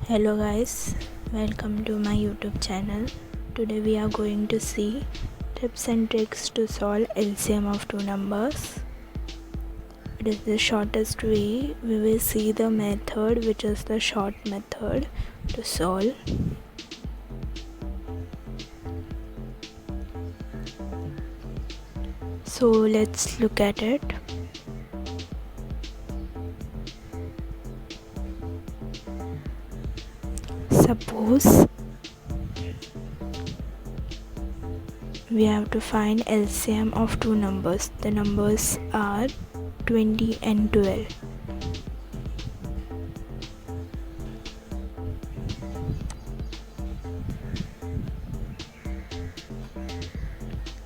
Hello guys, welcome to my YouTube channel. Today we are going to see tips and tricks to solve LCM of two numbers. It is the shortest way. We will see the method, which is the short method to solve. So let's look at it. Suppose we have to find LCM of two numbers. The numbers are 20 and 12.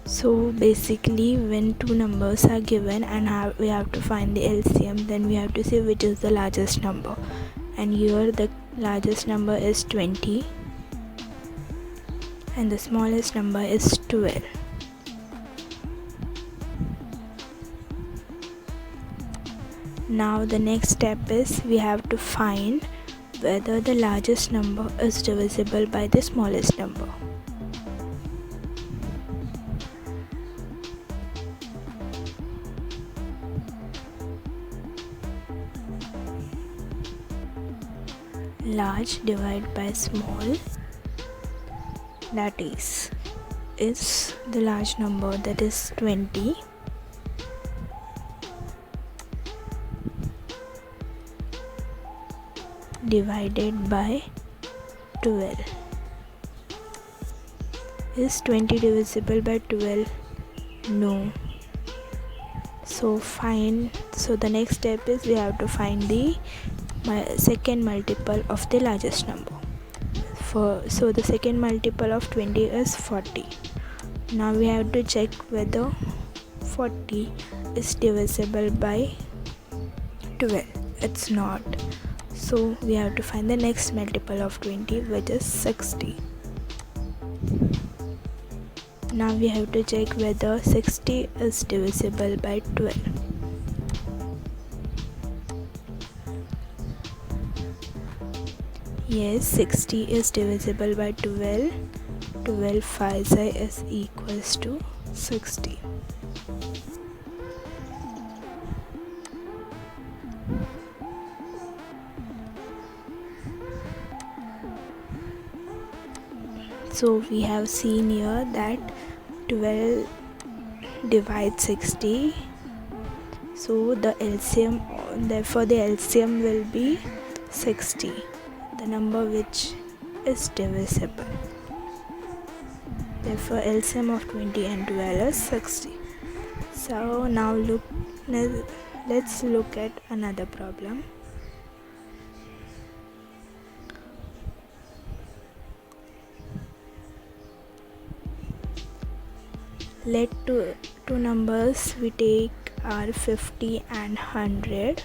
So basically, when two numbers are given and we have to find the LCM, then we have to see which is the largest number. And here the largest number is 20 and the smallest number is 12. Now the next step is we have to find whether the largest number is divisible by the smallest number. Large divided by small, that is the large number, that is 20, divided by 12. Is 20 divisible by 12? No. So the next step is we have to find the second multiple of the largest number. So the second multiple of 20 is 40. Now we have to check whether 40 is divisible by 12. It's not. So we have to find the next multiple of 20, which is 60. Now we have to check whether 60 is divisible by 12. Yes, 60 is divisible by 12. 12 5 is equals to 60. So we have seen here that 12 divides 60. So the LCM, therefore the LCM will be 60, the number which is divisible. Therefore LCM of 20 and 12 is 60. So now let's look at another problem. Let two numbers we take are 50 and 100.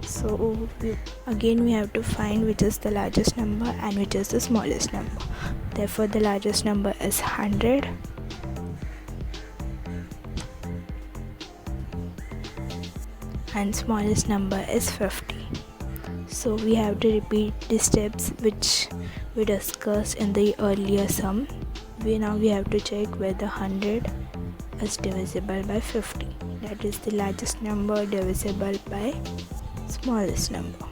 So again we have to find which is the largest number and which is the smallest number. Therefore the largest number is 100 and smallest number is 50. So we have to repeat the steps which we discussed in the earlier sum. Now we have to check whether 100 is divisible by 50. That is the largest number divisible by smallest number.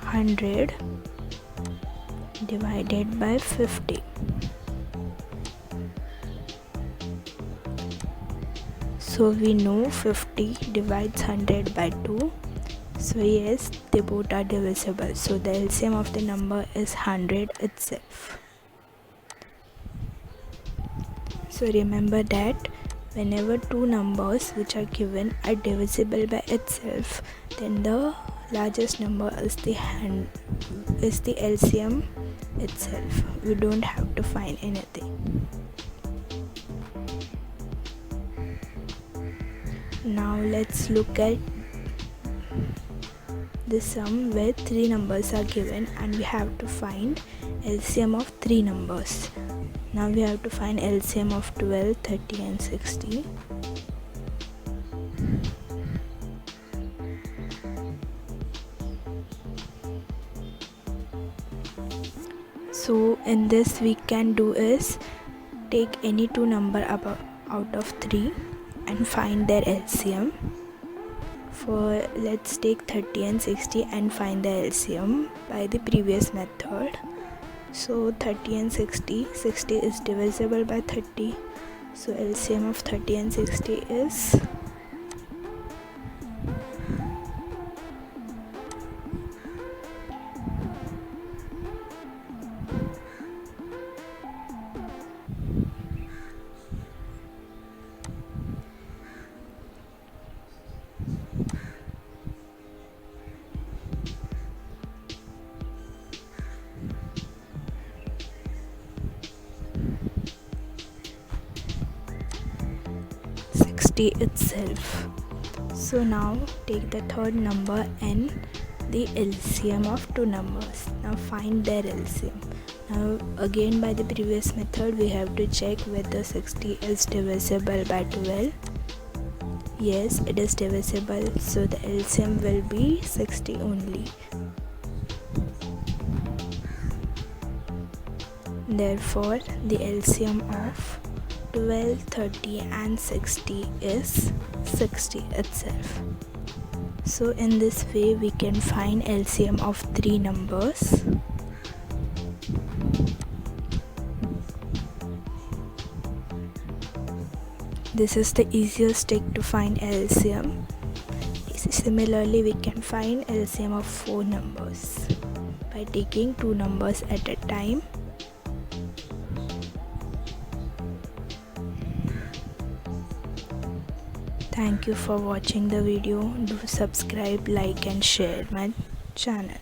Hundred divided by 50. So we know 50 divides 100 by 2. So yes, they both are divisible. So the LCM of the number is 100 itself. So remember that whenever two numbers which are given are divisible by itself, then the largest number is the LCM itself. We don't have to find anything. Now let's look at this sum where 3 numbers are given and we have to find LCM of 3 numbers. Now we have to find LCM of 12, 30 and 60. So in this we can do is take any two number out of 3 and find their LCM. For let's take 30 and 60 and find the LCM by the previous method. So 30 and 60 is divisible by 30, so LCM of 30 and 60 is 60 itself. So now take the third number and the LCM of two numbers. Now find their LCM. Now again by the previous method we have to check whether 60 is divisible by 12. Yes, it is divisible, so the LCM will be 60 only. Therefore the LCM of 12, 30 and 60 is 60 itself. So in this way we can find LCM of 3 numbers. This is the easiest trick to find LCM. Similarly, we can find LCM of 4 numbers by taking 2 numbers at a time. Thank you for watching the video. Do subscribe, like and share my channel.